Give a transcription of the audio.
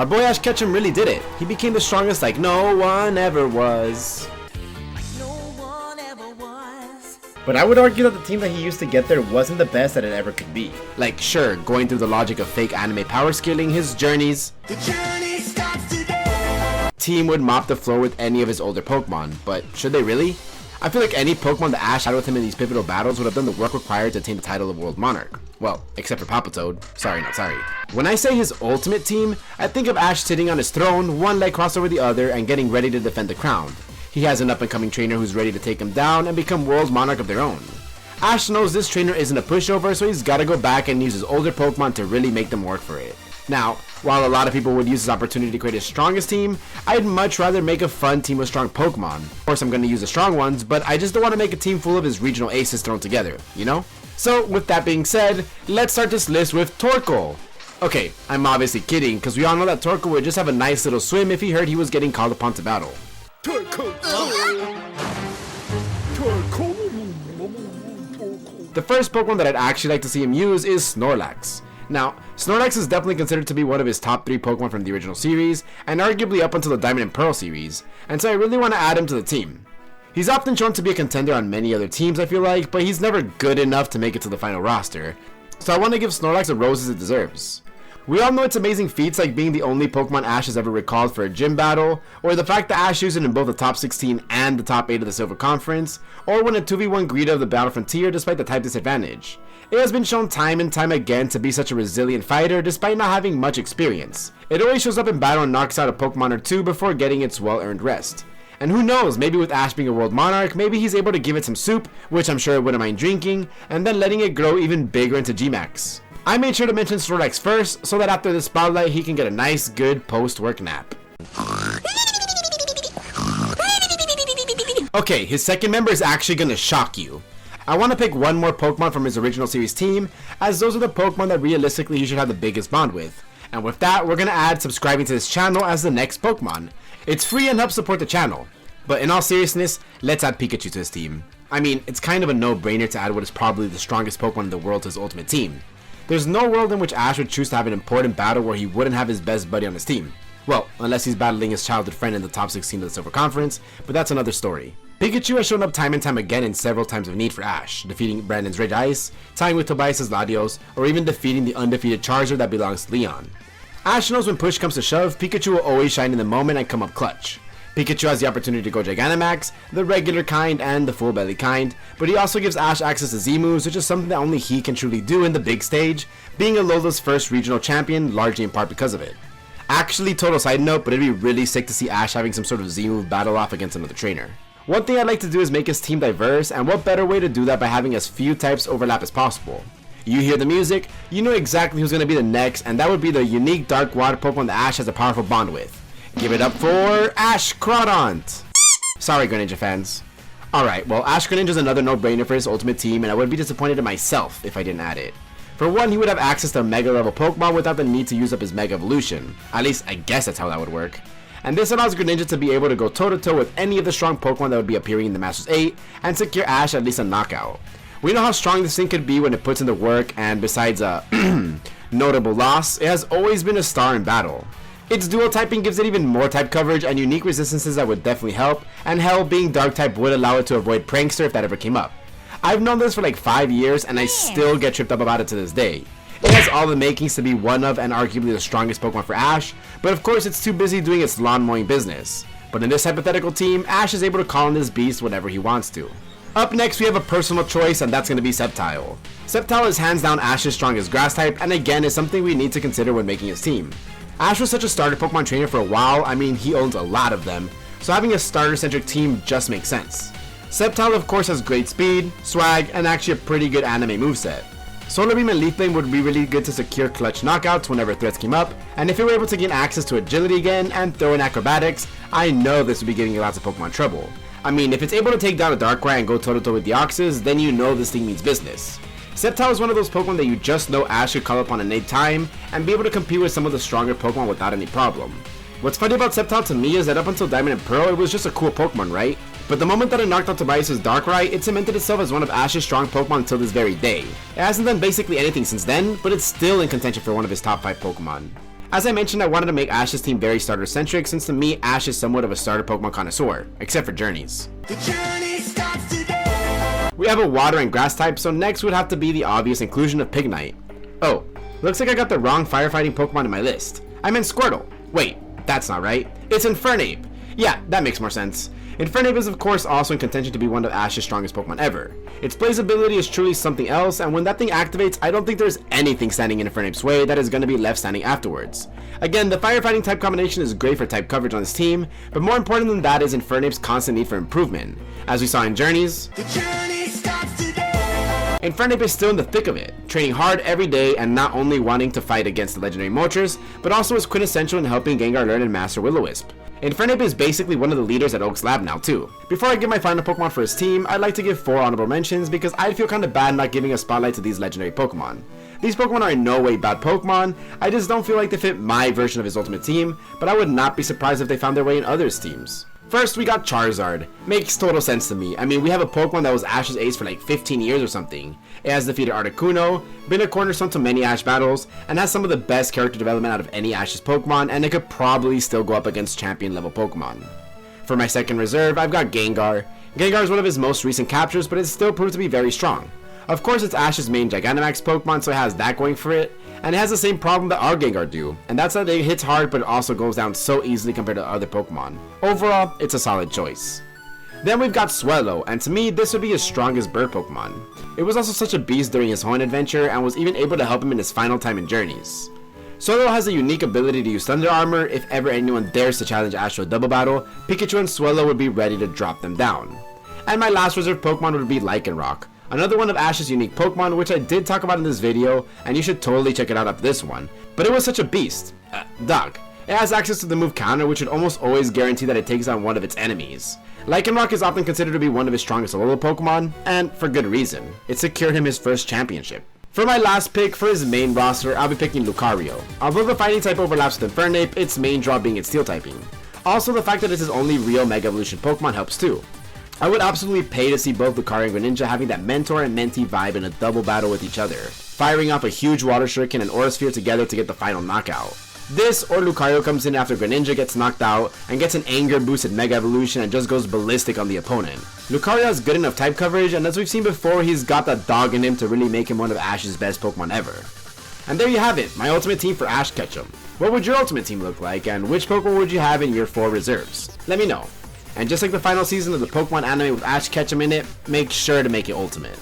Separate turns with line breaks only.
Our boy Ash Ketchum really did it. He became the strongest like no one ever was. But I would argue that the team that he used to get there wasn't the best that it ever could be. Like, sure, going through the logic of fake anime power scaling his journeys, the journey starts today. Team would mop the floor with any of his older Pokemon, but should they really? I feel like any Pokemon that Ash had with him in these pivotal battles would have done the work required to attain the title of World Monarch. Well, except for Papatoad. Sorry, not sorry. When I say his ultimate team, I think of Ash sitting on his throne, one leg crossed over the other, and getting ready to defend the crown. He has an up-and-coming trainer who's ready to take him down and become World Monarch of their own. Ash knows this trainer isn't a pushover, so he's gotta go back and use his older Pokemon to really make them work for it. Now, while a lot of people would use this opportunity to create his strongest team, I'd much rather make a fun team with strong Pokemon. Of course, I'm gonna use the strong ones, but I just don't want to make a team full of his regional aces thrown together, you know? So, with that being said, let's start this list with Torkoal. Okay, I'm obviously kidding, because we all know that Torkoal would just have a nice little swim if he heard he was getting called upon to battle. The first Pokemon that I'd actually like to see him use is Snorlax. Now, Snorlax is definitely considered to be one of his top 3 Pokemon from the original series, and arguably up until the Diamond and Pearl series, and so I really want to add him to the team. He's often shown to be a contender on many other teams, I feel like, but he's never good enough to make it to the final roster, so I want to give Snorlax the roses it deserves. We all know its amazing feats like being the only Pokemon Ash has ever recalled for a gym battle, or the fact that Ash used it in both the top 16 and the top 8 of the Silver Conference, or when a 2v1 Greedo of the Battle Frontier despite the type disadvantage. It has been shown time and time again to be such a resilient fighter despite not having much experience. It always shows up in battle and knocks out a Pokemon or two before getting its well-earned rest. And who knows, maybe with Ash being a World Monarch, maybe he's able to give it some soup, which I'm sure it wouldn't mind drinking, and then letting it grow even bigger into G-Max. I made sure to mention Snorlax first, so that after the spotlight he can get a nice good post-work nap. Okay, his second member is actually gonna shock you. I want to pick one more Pokemon from his original series team, as those are the Pokemon that realistically he should have the biggest bond with. And with that, we're gonna add subscribing to this channel as the next Pokemon. It's free and helps support the channel. But in all seriousness, let's add Pikachu to his team. I mean, it's kind of a no-brainer to add what is probably the strongest Pokemon in the world to his ultimate team. There's no world in which Ash would choose to have an important battle where he wouldn't have his best buddy on his team. Well, unless he's battling his childhood friend in the top 16 of the Silver Conference, but that's another story. Pikachu has shown up time and time again in several times of need for Ash, defeating Brandon's Red Ice, tying with Tobias' Latios, or even defeating the undefeated Charizard that belongs to Leon. Ash knows when push comes to shove, Pikachu will always shine in the moment and come up clutch. Pikachu has the opportunity to go Gigantamax, the regular kind and the full belly kind, but he also gives Ash access to Z-moves, which is something that only he can truly do in the big stage, being Alola's first regional champion, largely in part because of it. Actually, total side note, but it'd be really sick to see Ash having some sort of Z-move battle off against another trainer. One thing I'd like to do is make his team diverse, and what better way to do that by having as few types overlap as possible. You hear the music, you know exactly who's going to be the next, and that would be the unique Dark Water Pokemon that Ash has a powerful bond with. Give it up for Ash Crawdont! Sorry, Greninja fans. Alright, well, Ash Greninja is another no-brainer for his ultimate team, and I would be disappointed in myself if I didn't add it. For one, he would have access to Mega level Pokemon without the need to use up his Mega Evolution. At least, I guess that's how that would work. And this allows Greninja to be able to go toe-to-toe with any of the strong Pokemon that would be appearing in the Masters 8, and secure Ash at least a knockout. We know how strong this thing could be when it puts in the work, and besides a notable loss, it has always been a star in battle. Its dual typing gives it even more type coverage and unique resistances that would definitely help, and hell, being dark type would allow it to avoid Prankster if that ever came up. I've known this for like 5 years and I still get tripped up about it to this day. It has all the makings to be one of and arguably the strongest Pokemon for Ash, but of course it's too busy doing its lawn mowing business. But in this hypothetical team, Ash is able to call on this beast whenever he wants to. Up next we have a personal choice, and that's going to be Sceptile. Sceptile is hands down Ash's strongest grass type, and again is something we need to consider when making his team. Ash was such a starter Pokemon trainer for a while, I mean he owns a lot of them, so having a starter-centric team just makes sense. Sceptile of course has great speed, swag, and actually a pretty good anime moveset. Solar Beam and Leaf Blade would be really good to secure clutch knockouts whenever threats came up, and if it were able to gain access to agility again and throw in acrobatics, I know this would be giving lots of Pokemon trouble. I mean, if it's able to take down a Darkrai and go toe-to-toe with the Deoxys, then you know this thing means business. Sceptile is one of those Pokemon that you just know Ash could call upon at any time and be able to compete with some of the stronger Pokemon without any problem. What's funny about Sceptile to me is that up until Diamond and Pearl, it was just a cool Pokemon, right? But the moment that it knocked out Tobias' Darkrai, it cemented itself as one of Ash's strong Pokemon until this very day. It hasn't done basically anything since then, but it's still in contention for one of his top 5 Pokemon. As I mentioned, I wanted to make Ash's team very starter-centric since to me, Ash is somewhat of a starter Pokemon connoisseur, except for Journeys. The journey starts today. We have a water and grass type, so next would have to be the obvious inclusion of Pignite. Oh, looks like I got the wrong firefighting Pokemon in my list. I meant Squirtle. Wait, that's not right. It's Infernape. Yeah, that makes more sense. Infernape is of course also in contention to be one of Ash's strongest Pokemon ever. Its Blaze ability is truly something else, and when that thing activates, I don't think there's anything standing in Infernape's way that is going to be left standing afterwards. Again, the firefighting type combination is great for type coverage on this team, but more important than that is Infernape's constant need for improvement. As we saw in Journeys, the journey starts today. Infernape is still in the thick of it, training hard every day and not only wanting to fight against the legendary Moltres, but also is quintessential in helping Gengar learn and master Will-O-Wisp. Infernape is basically one of the leaders at Oak's lab now too. Before I give my final Pokemon for his team, I'd like to give 4 honorable mentions because I'd feel kinda bad not giving a spotlight to these legendary Pokemon. These Pokemon are in no way bad Pokemon, I just don't feel like they fit my version of his ultimate team, but I would not be surprised if they found their way in others' teams. First, we got Charizard. Makes total sense to me. I mean, we have a Pokemon that was Ash's ace for like 15 years or something. It has defeated Articuno, been a cornerstone to many Ash battles, and has some of the best character development out of any Ash's Pokemon, and it could probably still go up against champion level Pokemon. For my second reserve, I've got Gengar. Gengar is one of his most recent captures, but it still proved to be very strong. Of course, it's Ash's main Gigantamax Pokemon, so it has that going for it, and it has the same problem that our Gengar do, and that's that it hits hard but it also goes down so easily compared to other Pokemon. Overall, it's a solid choice. Then we've got Swellow, and to me, this would be his strongest bird Pokemon. It was also such a beast during his Hoenn adventure, and was even able to help him in his final time in Journeys. Swellow has a unique ability to use Thunder Armor. If ever anyone dares to challenge Ash to a double battle, Pikachu and Swellow would be ready to drop them down. And my last reserve Pokemon would be Lycanroc, another one of Ash's unique Pokemon, which I did talk about in this video, and you should totally check it out after this one. But it was such a beast. Dog. It has access to the move Counter, which would almost always guarantee that it takes on one of its enemies. Lycanroc is often considered to be one of his strongest solo Pokemon, and for good reason. It secured him his first championship. For my last pick, for his main roster, I'll be picking Lucario. Although the fighting type overlaps with Infernape, its main draw being its steel typing. Also, the fact that it's his only real Mega Evolution Pokemon helps too. I would absolutely pay to see both Lucario and Greninja having that mentor and mentee vibe in a double battle with each other, firing off a huge Water Shuriken and Aura Sphere together to get the final knockout. This, or Lucario comes in after Greninja gets knocked out and gets an anger boosted Mega Evolution and just goes ballistic on the opponent. Lucario has good enough type coverage, and as we've seen before, he's got that dog in him to really make him one of Ash's best Pokemon ever. And there you have it, my ultimate team for Ash Ketchum. What would your ultimate team look like, and which Pokemon would you have in your 4 reserves? Let me know. And just like the final season of the Pokemon anime with Ash Ketchum in it, make sure to make it ultimate.